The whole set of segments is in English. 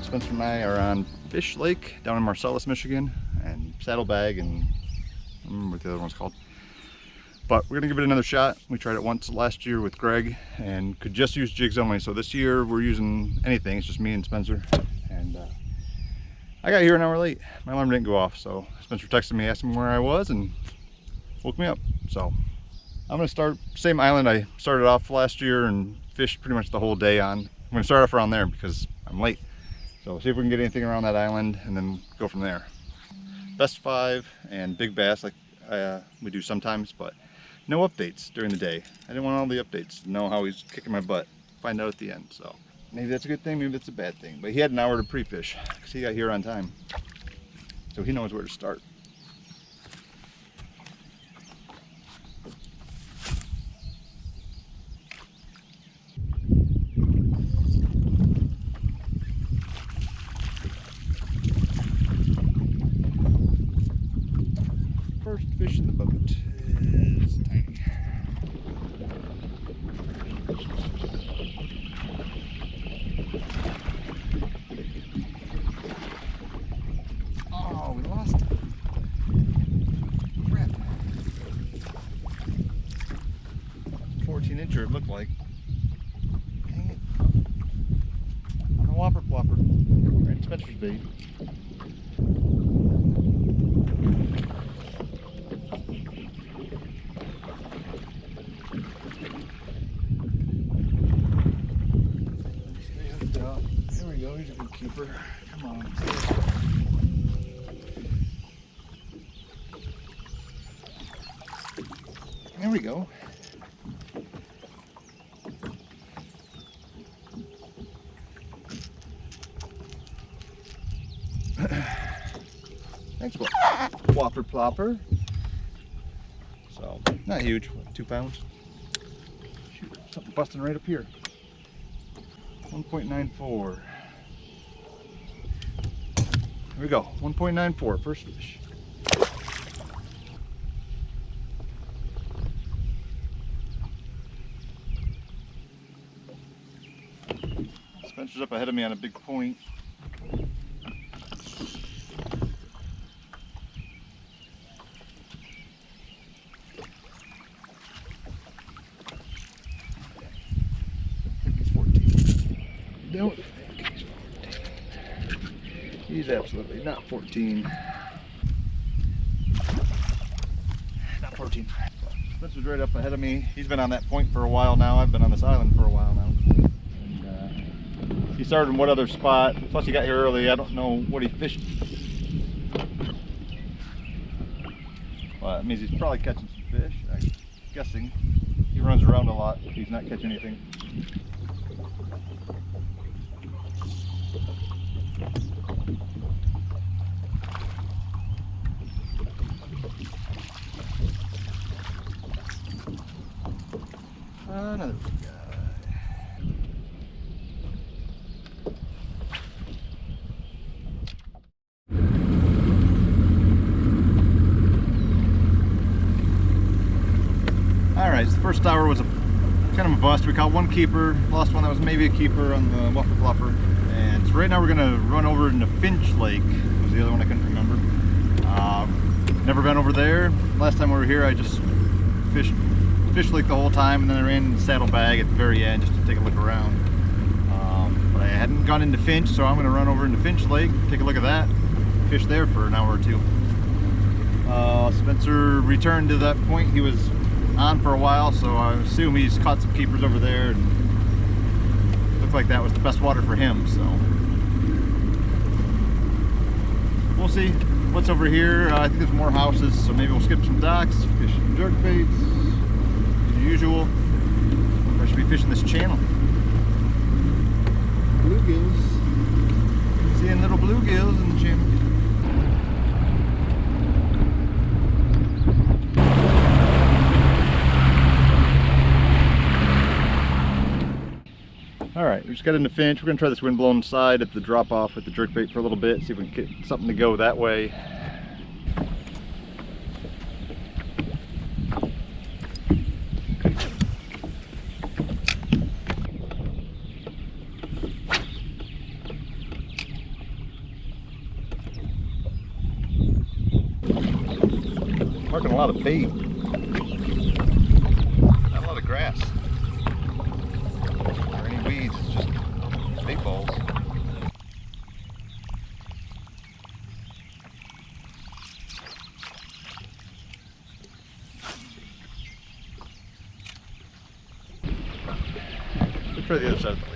Spencer and I are on Fish Lake down in Marcellus, Michigan, and Saddlebag, and I don't remember what the other one's called. But we're gonna give it another shot. We tried it once last year with Greg and could just use jigs only. So this year we're using anything. It's just me and Spencer. And I got here an hour late. My alarm didn't go off. So Spencer texted me, asked me where I was, and woke me up. So I'm gonna start same island I started off last year and fished pretty much the whole day on. I'm gonna start off around there because I'm late. So see if we can get anything around that island and then go from there. Best 5 and big bass like we do sometimes, but no updates during the day. I didn't want all the updates to know how he's kicking my butt. Find out at the end. So maybe that's a good thing, maybe that's a bad thing. But he had an hour to pre-fish because he got here on time. So he knows where to start. First fish in the boat is tiny. Oh, we lost it. Crap. 14-incher it looked like. Dang it. On a whopper plopper. Right in Spencer's bait. There we go, he's a good keeper. Come on. There we go. Thanks, whopper plopper. So, not huge, 2 pounds. Shoot, something busting right up here. 1.94. Here we go, 1.94, first fish. Spencer's up ahead of me on a big point. Don't think he's 14. He's absolutely not 14. Not 14. Spencer's right up ahead of me. He's been on that point for a while now. I've been on this island for a while now. And he started in what other spot? Plus he got here early. I don't know what he fished. Well, that means he's probably catching some fish. I'm guessing. He runs around a lot if he's not catching anything. Another guy. All right, so the first hour was kind of a bust. We caught one keeper, lost one that was maybe a keeper on the whopper plopper. And so right now we're gonna run over into Finch Lake. Was the other one I couldn't remember. Never been over there. Last time we were here, I just fished Lake the whole time, and then I ran in the Saddlebag at the very end just to take a look around. But I hadn't gone into Finch, so I'm going to run over into Finch Lake, take a look at that, fish there for an hour or two. Spencer returned to that point. He was on for a while, so I assume he's caught some keepers over there, and looked like that was the best water for him, so we'll see what's over here. I think there's more houses, so maybe we'll skip some docks, fish some jerk baits. Usual. I should be fishing this channel. Bluegills. Seeing little bluegills in the channel. Alright, we just got into Finch. We're going to try this windblown side at the drop off with the jerkbait for a little bit, see if we can get something to go that way. Marking a lot of bait. Not a lot of grass. Or any weeds, it's just bait balls. Let's try the other side of the lake.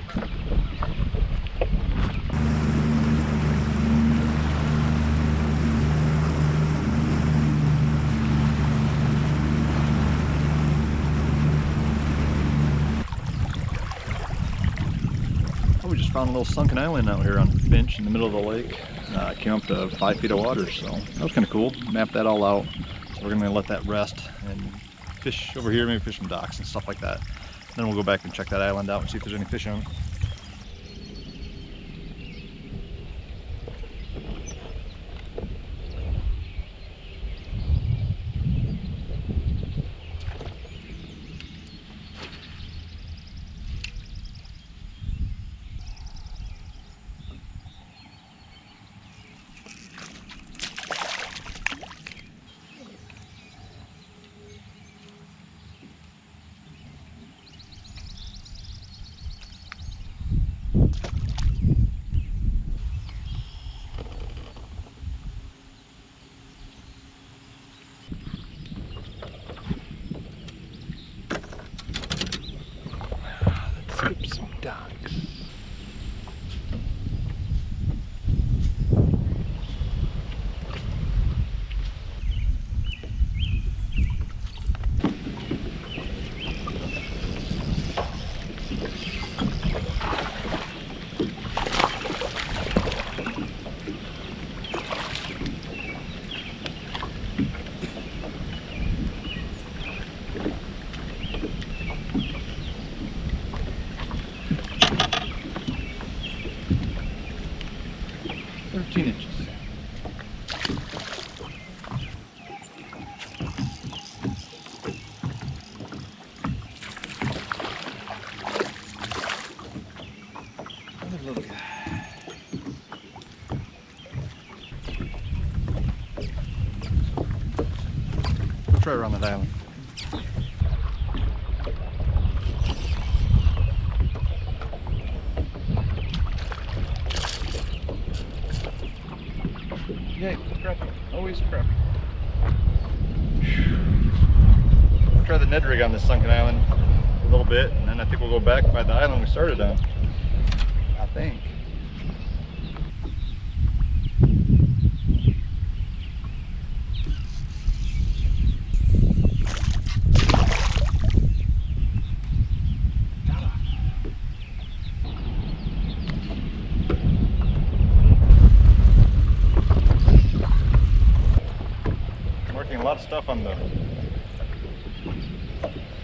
We just found a little sunken island out here on Finch in the middle of the lake. It came up to 5 feet of water, so that was kind of cool. Mapped that all out. So we're going to let that rest and fish over here, maybe fish some docks and stuff like that. Then we'll go back and check that island out and see if there's any fish on it. Skip some docks. Inches. Another little guy. Let's try around that island. Yeah, crappie. Always crappie. We'll try the Ned rig on this sunken island a little bit, and then I think we'll go back by the island we started on. I think. A lot of stuff on the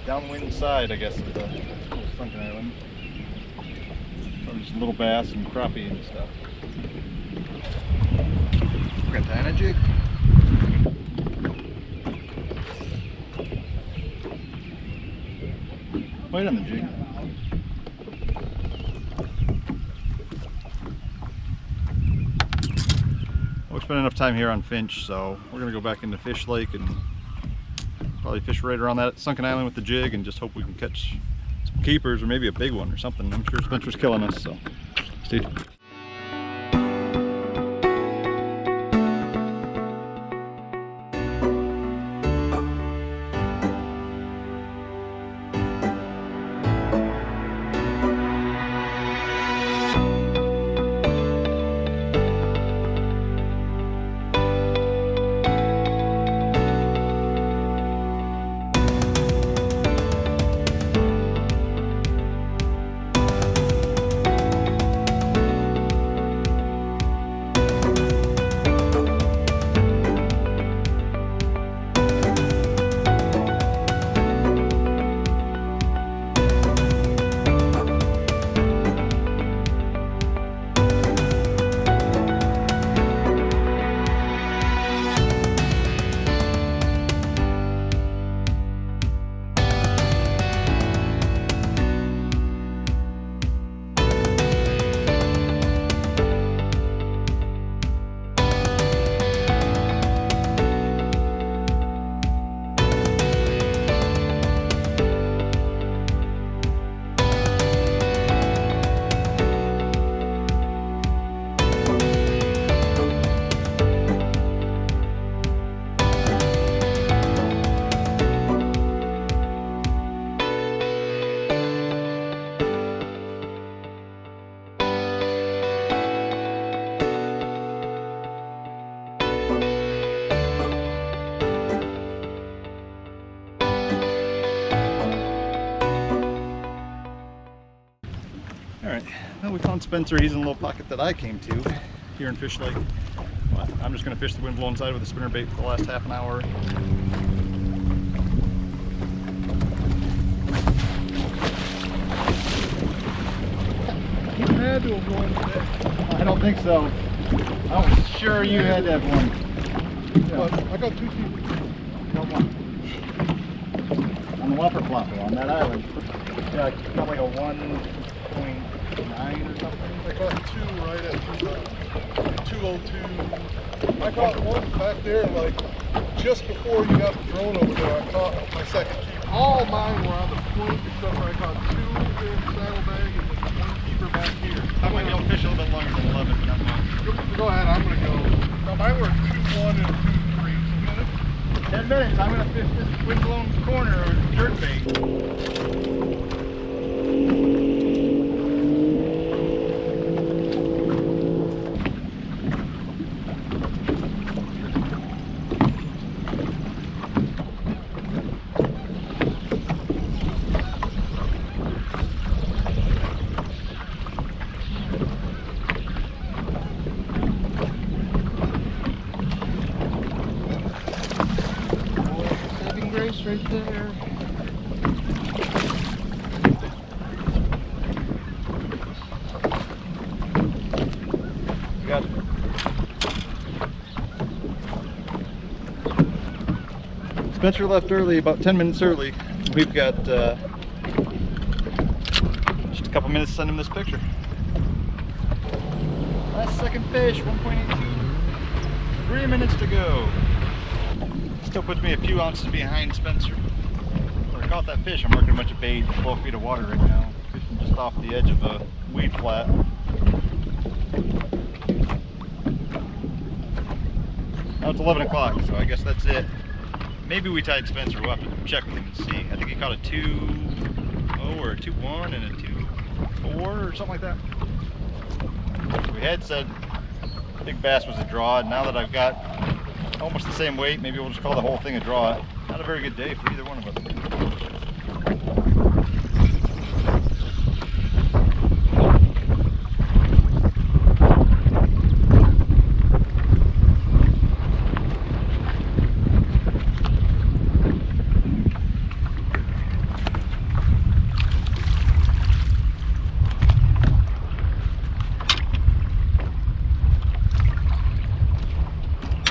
downwind side, I guess, of the sunken island. Probably just little bass and crappie and stuff. We're gonna tie on a jig. Bite on the jig. We spent enough time here on Finch, so we're going to go back into Fish Lake and probably fish right around that sunken island with the jig and just hope we can catch some keepers or maybe a big one or something. I'm sure Spencer's killing us, so stay tuned. Well, we found Spencer. He's in a little pocket that I came to here in Fish Lake. But I'm just going to fish the wind blowing side with a spinnerbait for the last half an hour. You had to have won today. I don't think so. I was sure you had to have one. But I got 2 feet. Got one. On the whopper flopper on that island. Yeah, I got like a 1.9 or something. I got 2 right at 202. I caught one back there, like just before you got the drone over there. I caught my second keeper. All mine were on the point, except for I caught 2 in saddlebag and then 1 keeper back here. I might be able to fish a little bit longer than 11, but not long. Go ahead, I'm gonna go. Now mine were 2-1 and 2-3. 10 minutes, I'm going to fish this wind blown corner or jerk bait. Right there. Got it. Spencer left early, about 10 minutes early. We've got just a couple minutes to send him this picture. Last second fish, 1.82. 3 minutes to go. Still puts me a few ounces behind Spencer. When I caught that fish, I'm working a bunch of bait, 12 feet of water right now, fishing just off the edge of a weed flat. Now it's 11 o'clock, so I guess that's it. Maybe we tied Spencer. We'll have to check with him and see. I think he caught a 2-0 or a 2-1 and a 2-4 or something like that. We had said big bass was a draw, and now that I've got almost the same weight, maybe we'll just call the whole thing a draw. Not a very good day for either one of us.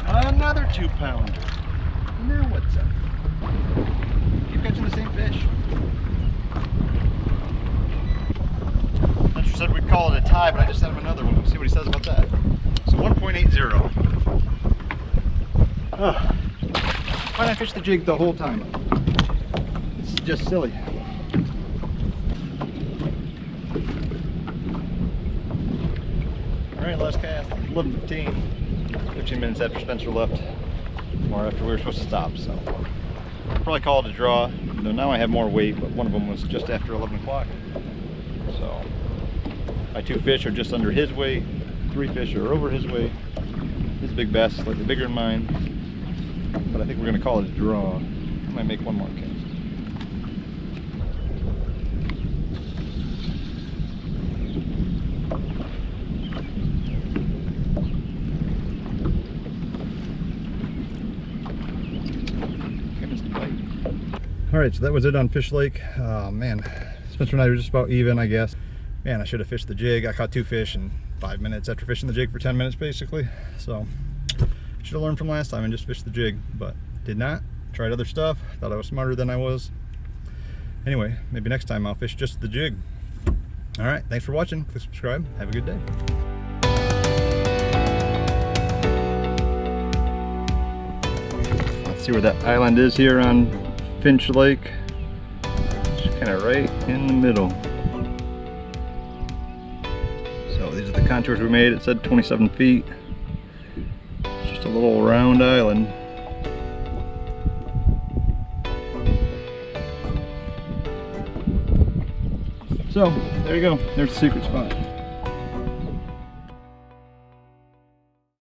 Another 2-pounder. Now what's up? Keep catching the same fish. Spencer said we'd call it a tie, but I just sent him another one. We'll see what he says about that. So 1.80. Why not fish the jig the whole time? It's just silly. Alright, last cast. 11:15. 15 minutes after Spencer left, or after we were supposed to stop, so I'll probably call it a draw. Though now I have more weight, but one of them was just after 11 o'clock. So my 2 fish are just under his weight, 3 fish are over his weight. His big bass is slightly bigger than mine, but I think we're going to call it a draw. I might make one more cast. Alright, so that was it on Fish Lake. Man, Spencer and I were just about even, I guess. Man, I should have fished the jig. I caught 2 fish in 5 minutes after fishing the jig for 10 minutes, basically. So, should have learned from last time and just fished the jig, but did not. Tried other stuff. Thought I was smarter than I was. Anyway, maybe next time I'll fish just the jig. Alright, thanks for watching. Click subscribe. Have a good day. Let's see where that island is here on Finch Lake. It's kind of right in the middle. So these are the contours we made. It said 27 feet. It's just a little round island. So there you go. There's the secret spot.